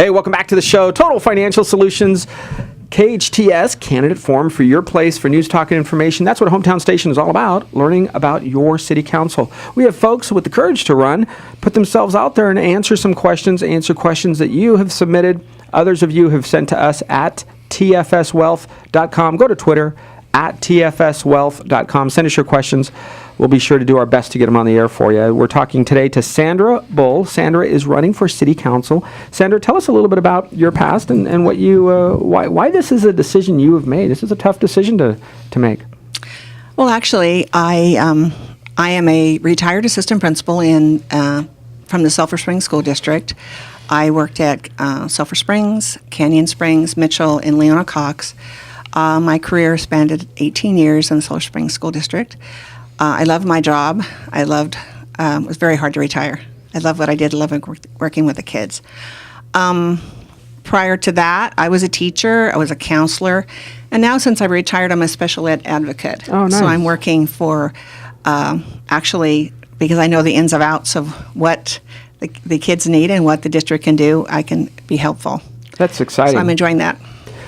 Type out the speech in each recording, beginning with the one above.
Hey, welcome back to the show. Total Financial Solutions, KHTS, candidate forum for your place for news, talk, and information. That's what Hometown Station is all about, learning about your city council. We have folks with the courage to run, put themselves out there and answer some questions, answer questions that you have submitted. Others of you have sent to us at tfswealth.com. Go to Twitter, at tfswealth.com. Send us your questions. We'll be sure to do our best to get them on the air for you. We're talking today to Sandra Bull. Sandra is running for city council. Sandra, tell us a little bit about your past and what you, why this is a decision you have made. This is a tough decision to make. Well, actually, I am a retired assistant principal from the Sulphur Springs School District. I worked at Sulphur Springs, Canyon Springs, Mitchell, and Leona Cox. My career spanned 18 years in the Sulphur Springs School District. I loved my job. It was very hard to retire. I love what I did. I love working with the kids. Prior to that, I was a teacher. I was a counselor. And now since I retired, I'm a special ed advocate. Oh, nice. So I'm working for, actually, because I know the ins and outs of what the kids need and what the district can do, I can be helpful. That's exciting. So I'm enjoying that.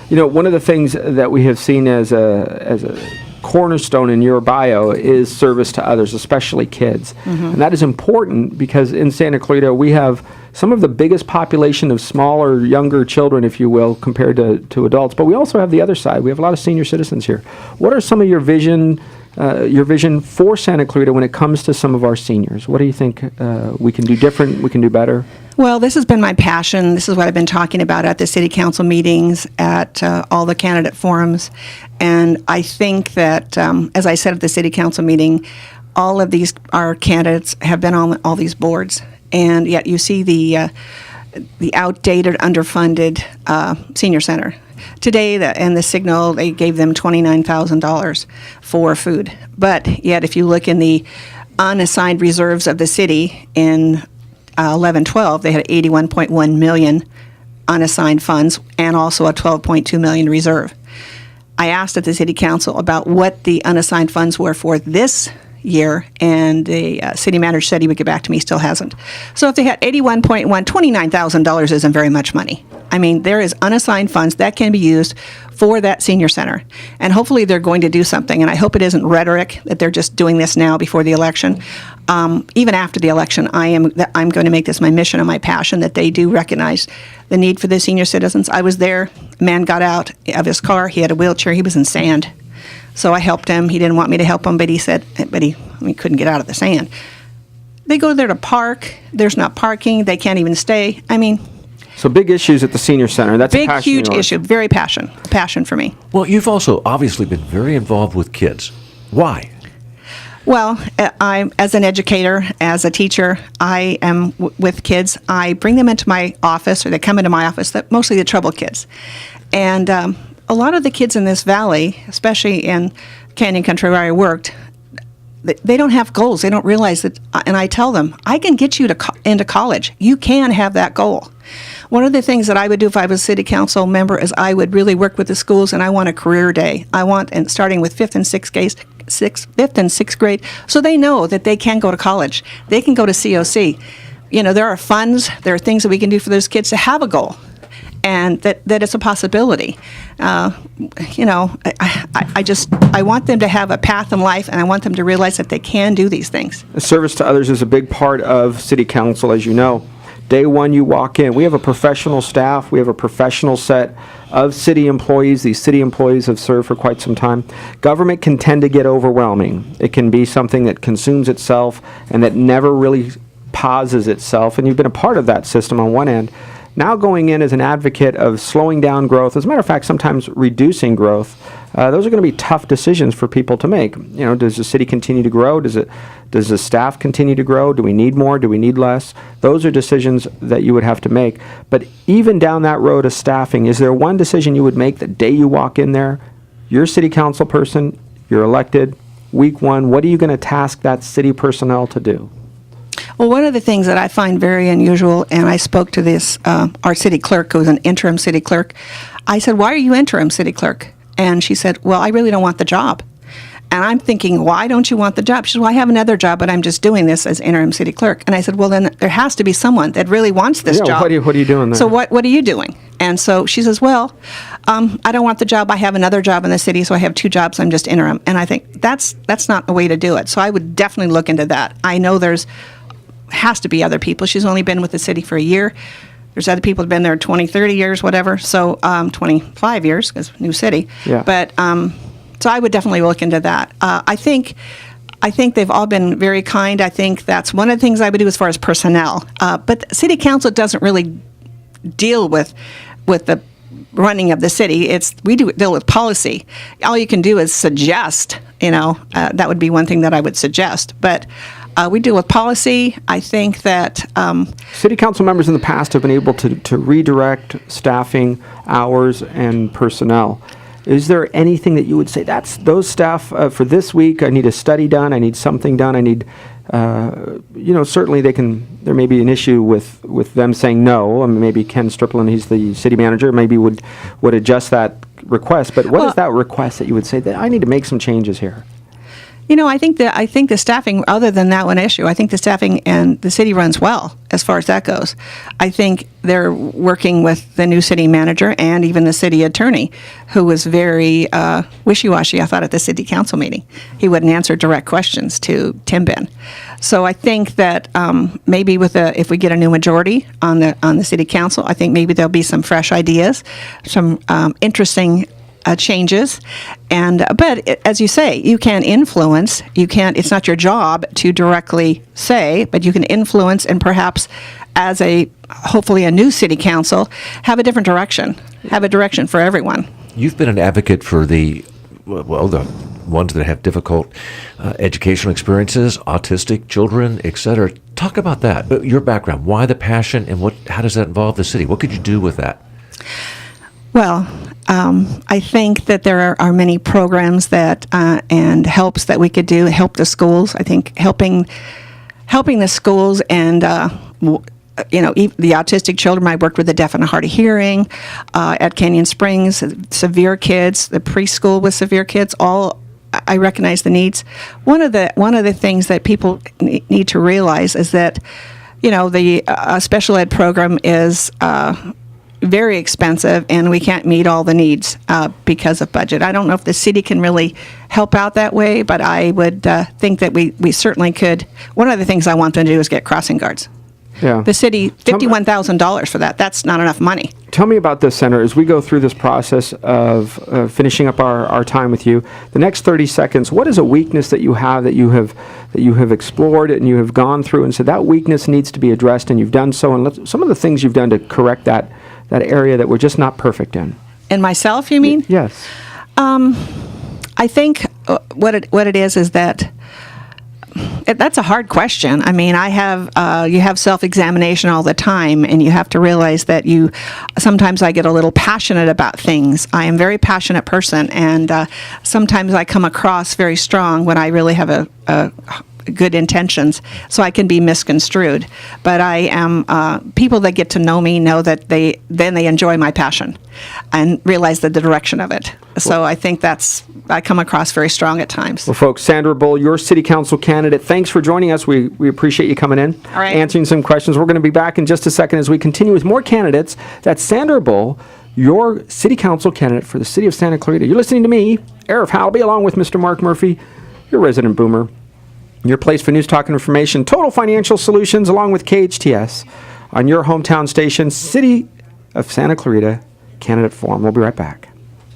You know, one of the things that we have seen as a cornerstone in your bio is service to others, especially kids. Mm-hmm. And that is important because in Santa Clarita, we have some of the biggest population of smaller, younger children, if you will, compared to adults. But we also have the other side. We have a lot of senior citizens here. What are some of your vision for Santa Clarita when it comes to some of our seniors? What do you think we can do different, we can do better? Well, this has been my passion. This is what I've been talking about at the city council meetings, at all the candidate forums. And I think that, as I said at the city council meeting, all of our candidates have been on all these boards. And yet you see the outdated, underfunded senior center. Today, in the Signal, they gave them $29,000 for food. But yet, if you look in the unassigned reserves of the city in 11-12, they had $81.1 million unassigned funds and also a $12.2 million reserve. I asked at the city council about what the unassigned funds were for this year, and the city manager said he would get back to me. Still hasn't. So if they had $81.1, $29,000 isn't very much money. I mean, there is unassigned funds that can be used for that senior center, and hopefully they're going to do something. And I hope it isn't rhetoric that they're just doing this now before the election. Even after the election, I'm going to make this my mission and my passion that they do recognize the need for the senior citizens. I was there. A man got out of his car. He had a wheelchair. He was in sand. So I helped him. He didn't want me to help him, but he said, he couldn't get out of the sand. They go there to park. There's not parking. They can't even stay. I mean, so big issues at the senior center. That's big, a passion huge issue. Very passion for me. Well, you've also obviously been very involved with kids. Why? Well, I'm as an educator, as a teacher, I am with kids. I bring them into my office, or they come into my office. Mostly the troubled kids, and a lot of the kids in this valley, especially in Canyon Country where I worked, they don't have goals. They don't realize that, and I tell them, I can get you into college. You can have that goal. One of the things that I would do if I was a city council member is I would really work with the schools, and I want a career day. And starting with fifth and sixth grade, so they know that they can go to college. They can go to COC. You know, there are funds, there are things that we can do for those kids to have a goal, and that it's a possibility. I want them to have a path in life, and I want them to realize that they can do these things. Service to others is a big part of city council, as you know. Day one, you walk in. We have a professional staff. We have a professional set of city employees. These city employees have served for quite some time. Government can tend to get overwhelming. It can be something that consumes itself and that never really pauses itself. And you've been a part of that system on one end. Now going in as an advocate of slowing down growth, as a matter of fact, sometimes reducing growth, those are going to be tough decisions for people to make. You know, does the city continue to grow? Does the staff continue to grow? Do we need more? Do we need less? Those are decisions that you would have to make. But even down that road of staffing, is there one decision you would make the day you walk in there? You're a city council person, you're elected, week one, what are you going to task that city personnel to do? Well, one of the things that I find very unusual, and I spoke to this, our city clerk, who was an interim city clerk. I said, "Why are you interim city clerk?" And she said, "Well, I really don't want the job." And I'm thinking, why don't you want the job? She said, well, I have another job, but I'm just doing this as interim city clerk. And I said, well, then there has to be someone that really wants this job. What are you doing there? So what are you doing? And so she says, well, I don't want the job. I have another job in the city, so I have 2 jobs. I'm just interim. And I think that's not a way to do it. So I would definitely look into that. I know has to be other people. She's only been with the city for a year. There's other people who've been there 20, 30 years, whatever. So 25 years, because new city. Yeah. But so I would definitely look into that. I think they've all been very kind. I think that's one of the things I would do as far as personnel. But the city council doesn't really deal with the running of the city. We deal with policy. All you can do is suggest. That would be one thing that I would suggest. But we deal with policy. I think that city council members in the past have been able to redirect staffing, hours, and personnel. Is there anything that you would say, that's those staff for this week, I need a study done, I need something done, I need, certainly there may be an issue with them saying no. I mean, maybe Ken Striplin, he's the city manager, maybe would adjust request. But what is that request that you would say that I need to make some changes here? I think the staffing, other than that one issue, I think the staffing and the city runs well as far as that goes. I think they're working with the new city manager and even the city attorney, who was very wishy-washy, I thought, at the city council meeting. He wouldn't answer direct questions to Tim Ben. So I think that maybe if we get a new majority on the city council, I think maybe there'll be some fresh ideas, some interesting changes, but as you say, you can influence. You can't. It's not your job to directly say, but you can influence, and perhaps, as hopefully a new city council, have a different direction. Have a direction for everyone. You've been an advocate for the ones that have difficult educational experiences, autistic children, etc. Talk about that. Your background. Why the passion, and how does that involve the city? What could you do with that? Well, I think that there are many programs that and helps that we could do, help the schools. I think helping the schools and the autistic children. I worked with the deaf and hard of hearing at Canyon Springs, severe kids, the preschool with severe kids. All I recognize the needs. One of the things that people need to realize is that the special ed program is very expensive, and we can't meet all the needs because of budget. I don't know if the city can really help out that way, but I would think that we certainly could. One of the things I want them to do is get crossing guards. Yeah. The city, $51,000 for that. That's not enough money. Tell me about this, Senator. As we go through this process of finishing up our time with you, the next 30 seconds, what is a weakness that you have that you have explored and you have gone through and said that weakness needs to be addressed, and you've done so, and some of the things you've done to correct that area that we're just not perfect in? And myself, you mean? Yes. I think what it is that that's a hard question. I mean, you have self-examination all the time, and you have to realize that sometimes I get a little passionate about things. I am a very passionate person, and sometimes I come across very strong when I really have a good intentions, so I can be misconstrued. But I am people that get to know me know that they enjoy my passion and realize the direction of it. So I think I come across very strong at times. Well, folks, Sandra Bull, your city council candidate, thanks for joining us. We appreciate you coming in, all right, answering some questions. We're going to be back in just a second as we continue with more candidates. That's Sandra Bull, your city council candidate for the city of Santa Clarita. You're listening to me, Arif Halaby, along with Mr. Mark Murphy, your resident boomer. Your place for news, talk, and information, Total Financial Solutions, along with KHTS, on your hometown station, City of Santa Clarita Candidate Forum. We'll be right back.